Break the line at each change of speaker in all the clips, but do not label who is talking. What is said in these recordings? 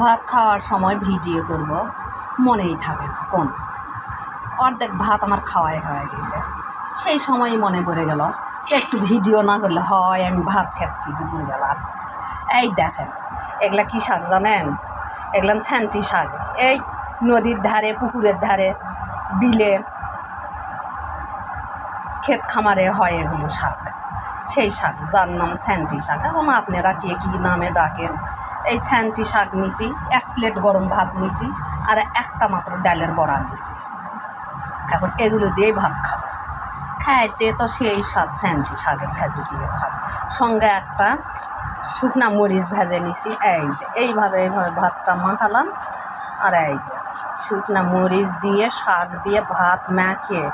ভাত খাওয়ার সময় ভিডিও করব মনেই থাকে না, কোন অর্ধেক ভাত আমার খাওয়াই হয়ে গেছে। সেই সময়ই মনে পড়ে গেল একটু ভিডিও না করলে হয়, আমি ভাত খাচ্ছি দুপুরবেলা। এই দেখেন, এগুলা কী শাক জানেন? এগুলান ছ্যাঞ্চি শাক। এই নদীর ধারে, পুকুরের ধারে, বিলে, ক্ষেত খামারে হয় এগুলো শাক। সেই শাক যার নাম ছ্যাঞ্চি শাক। এখন আপনারা কে কী নামে ডাকেন। এই ছ্যাঞ্চি শাক নিছি, 1 প্লেট গরম ভাত নিছি, আর একটা মাত্র ডালের বড়া নিছি। এখন এগুলো দিয়েই ভাত খাবো। খাইতে তো সেই স্বাদ ছ্যাঞ্চি শাকের ভেজে দিয়ে ভাত, সঙ্গে একটা শুকনা মরিচ ভেজে নিছি। এই যে এইভাবে ভাতটা মাখালাম, আর এই যে শুকনা মরিচ দিয়ে শাক দিয়ে ভাত মাখিয়ে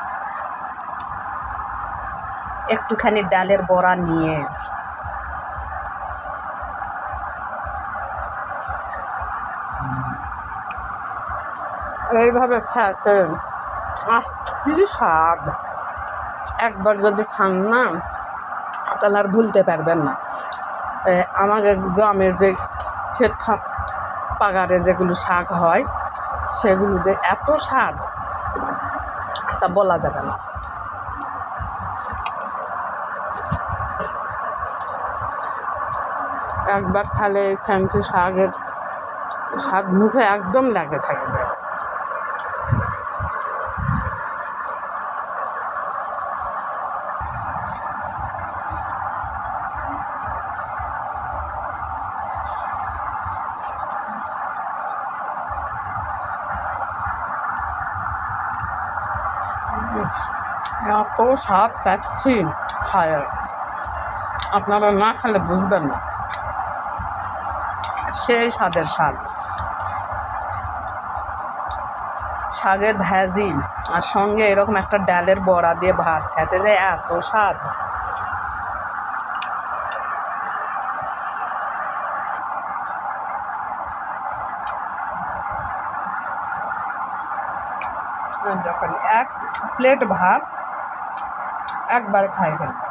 একটুখানি ডালের বড়া নিয়ে এইভাবে খেতে কি স্বাদ! একবার যদি খান না তাহলে আর ভুলতে পারবেন না। আমাদের গ্রামের যে ক্ষেত পাগারে যেগুলো শাক হয়, সেগুলো যে এত স্বাদ তা বলা যাবে না। একবার খালে এই ছ্যাঞ্চি শাকের স্বাদ মুখে একদম লাগে থাকবে। এত স্বাদ পাচ্ছি খায়, আপনারা না খেলে বুঝবেন না সেই স্বাদের স্বাদ। শাকের ভাজি আর সঙ্গে এরকম একটা ডালের বড়া দিয়ে ভাত খেতে যায় এত স্বাদ। যখন 1 প্লেট ভাত একবার খাই ফেলবে।